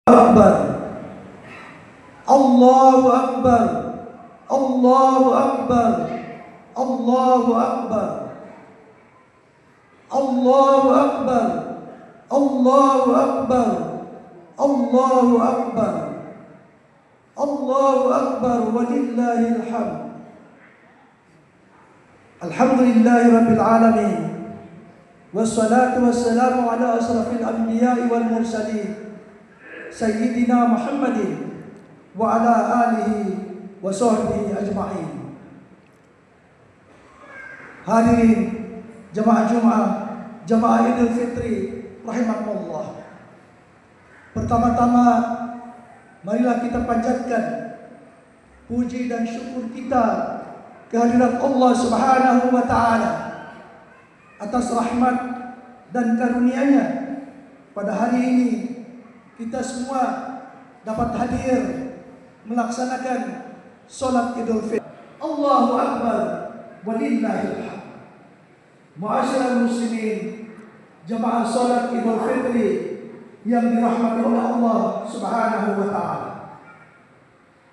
Akbar, Allahu Akbar, Allahu Akbar, Allahu Akbar, Allahu Akbar, Allahu Akbar, Allahu Akbar, Allahu Akbar, walillahil hamd. Alhamdulillahi rabbil alamin, wassalatu wassalamu ala asrafil anbiya'i wal mursalin, Sayyidina Muhammadin wa ala alihi wa sahbihi ajma'in. Hadirin jemaah Jumat, jemaah Idul Fitri rahimakumullah. Pertama-tama marilah kita panjatkan puji dan syukur kita kehadirat Allah Subhanahu wa taala atas rahmat dan karunia-Nya. Pada hari ini kita semua dapat hadir melaksanakan salat Idul Fitri. Allahu Akbar, walillahil hamd. Ma'asyiral muslimin, jemaah salat Idul Fitri yang dirahmati oleh Allah Subhanahu wa taala.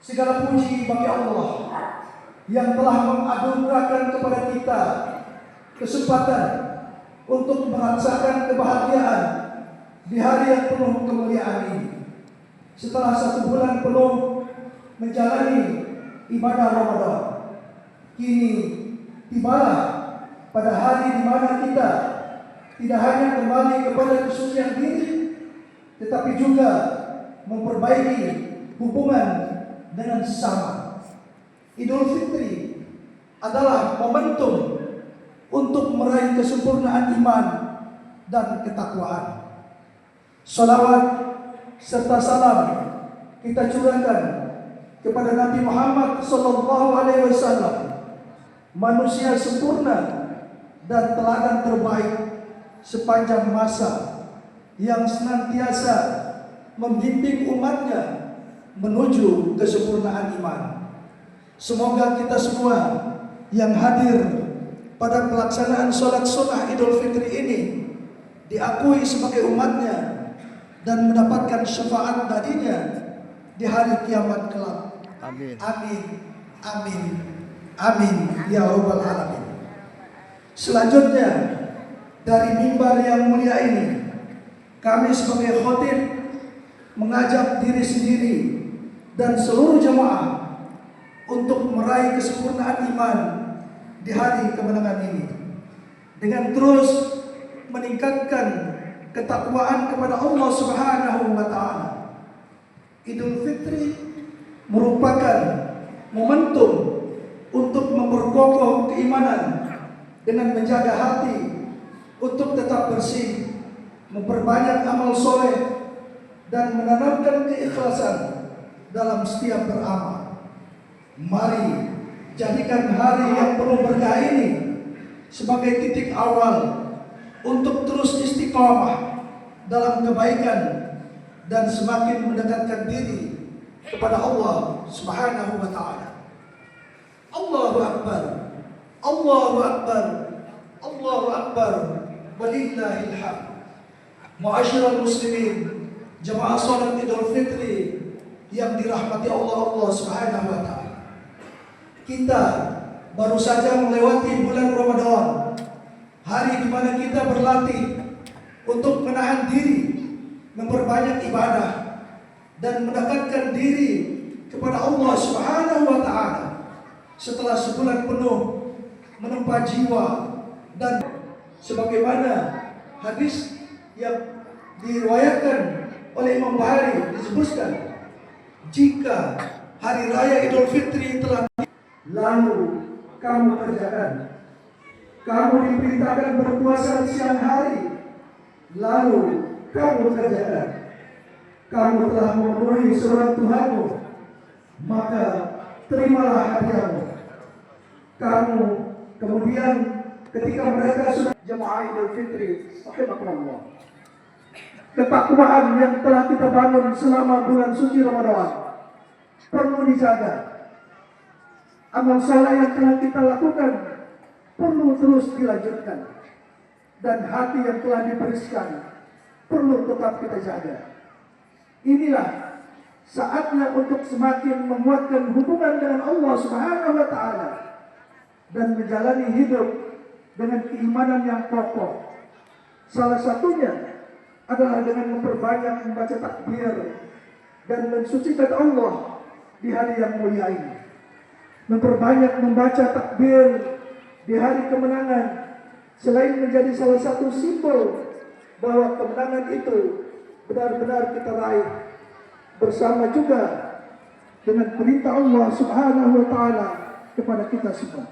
Segala puji bagi Allah yang telah menganugerahkan kepada kita kesempatan untuk merasakan kebahagiaan di hari yang penuh kemuliaan ini. Setelah 1 bulan penuh menjalani ibadah Ramadan, kini tibalah pada hari di mana kita tidak hanya kembali kepada kesucian diri, tetapi juga memperbaiki hubungan dengan sesama. Idul Fitri adalah momentum untuk meraih kesempurnaan iman dan ketakwaan. Salawat serta salam kita curahkan kepada Nabi Muhammad sallallahu alaihi wasallam, manusia sempurna dan teladan terbaik sepanjang masa yang senantiasa membimbing umatnya menuju kesempurnaan iman. Semoga kita semua yang hadir pada pelaksanaan sholat sunnah Idul Fitri ini diakui sebagai umatnya dan mendapatkan syafaat darinya di hari kiamat kelak. Amin. Amin. Amin. Amin ya rabbal alamin. Selanjutnya, dari mimbar yang mulia ini, kami sebagai khatib mengajak diri sendiri dan seluruh jemaah untuk meraih kesempurnaan iman di hari kemenangan ini dengan terus meningkatkan ketakwaan kepada Allah Subhanahu wa taala. Idul Fitri merupakan momentum untuk memperkokoh keimanan dengan menjaga hati untuk tetap bersih, memperbanyak amal soleh, dan menanamkan keikhlasan dalam setiap beramal. Mari jadikan hari yang penuh berkah ini sebagai titik awal untuk terus istiqamah dalam kebaikan dan semakin mendekatkan diri kepada Allah Subhanahu wa taala. Allahu Akbar, Allahu Akbar, Allahu Akbar, walillahil hamd. Ma'asyiral muslimin, jemaah salat Idul Fitri yang dirahmati Allah Subhanahu wa taala. Kita baru saja melewati bulan Ramadan, hari di mana kita berlatih untuk menahan diri, memperbanyak ibadah, dan mendekatkan diri kepada Allah Subhanahu wa taala. Setelah sebulan penuh menempa jiwa, dan sebagaimana hadis yang diriwayatkan oleh Imam Bukhari disebutkan, jika hari raya Idul Fitri telah lalu kamu kerjakan, kamu diperintahkan berpuasa siang hari, lalu kamu kerjakan, kamu telah memenuhi surat Tuhanmu, maka terimalah hadiahmu. Kamu kemudian ketika mereka sudah jemaah Idul Fitri, rahimakumullah, ketakwaan yang telah kita bangun selama bulan suci Ramadan perlu dijaga. Amal saleh yang telah kita lakukan perlu terus dilanjutkan, dan hati yang telah dibersihkan perlu tetap kita jaga. Inilah saatnya untuk semakin menguatkan hubungan dengan Allah Subhanahu wa taala dan menjalani hidup dengan keimanan yang kokoh. Salah satunya adalah dengan memperbanyak membaca takbir dan mensucikan Allah di hari yang mulia ini. Memperbanyak membaca takbir di hari kemenangan, selain menjadi salah satu simbol bahwa kemenangan itu benar-benar kita raih, bersama juga dengan perintah Allah Subhanahu wa taala kepada kita semua.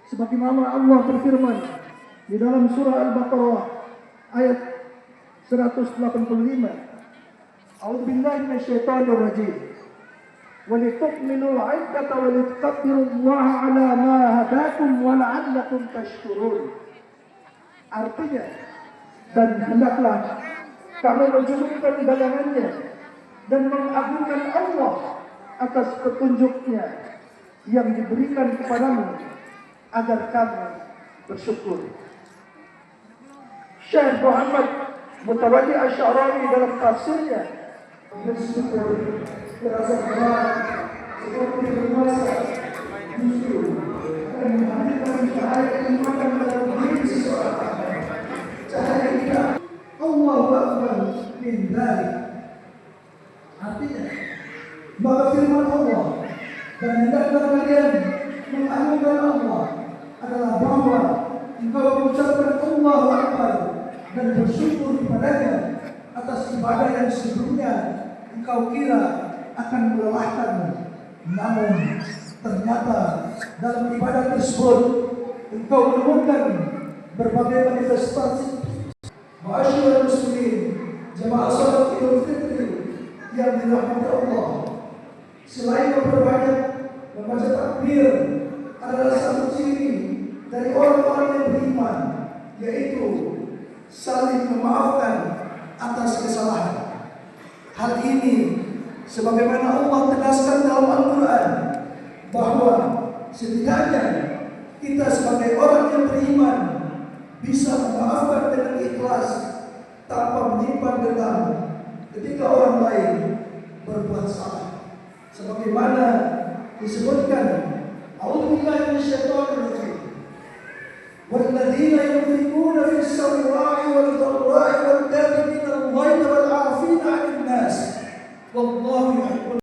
Sebagaimana Allah berfirman di dalam surah Al-Baqarah ayat 185. A'udzubillahi minasyaitonir rajim. وَلِتُكْمِلُوا الْعِدَّةَ وَلِتُكَبِّرُوا اللَّهَ عَلَى مَا هَدَاكُمْ وَلَعَلَّكُمْ تَشْكُرُونَ. Artinya, dan hendaklah kamu menjulurkan dagangannya dan mengagungkan Allah atas petunjuknya yang diberikan kepadamu agar kamu bersyukur. Syekh Muhammad Mutawalli Asy'arani dalam tafsirnya bersyukur terasa berat seperti berpuasa justru akan menghadirkan cahaya keimanan dalam diri seseorang. Cahaya kita Allahu Akbar min dzalik. Artinya maka firman Allah dan hendaklah kalian mengagungkan Allah adalah bahwa engkau mengucapkan Allahu Akbar dan bersyukur kepadanya atas ibadah yang sebelumnya engkau kira akan melelahkanmu, namun ternyata dalam ibadah tersebut engkau menemukan berbagai manifestasi. Ma'asyiral muslimin, jemaah salat Idul Fitri yang dirahmati Allah, selain memperbanyak membaca takbir adalah satu ciri dari orang-orang yang beriman, yaitu saling memaafkan atas kesalahan. Hal ini sebagaimana Allah tegaskan dalam Al-Quran bahwa setidaknya kita sebagai orang yang beriman bisa memaafkan dengan ikhlas tanpa menyimpan dendam ketika orang lain berbuat salah. Sebagaimana disebutkan, A'udzubillahi minasyaitonir rajim. وَالَّذِينَ يُنْفِقُونَ فِي السَّرَّاءِ وَالضَّرَّاءِ وَالْكَاظِمِينَ الْغَيْظَ وَالْعَافِينَ عَنِ النَّاسِ وَاللَّهُ يُحِبُّ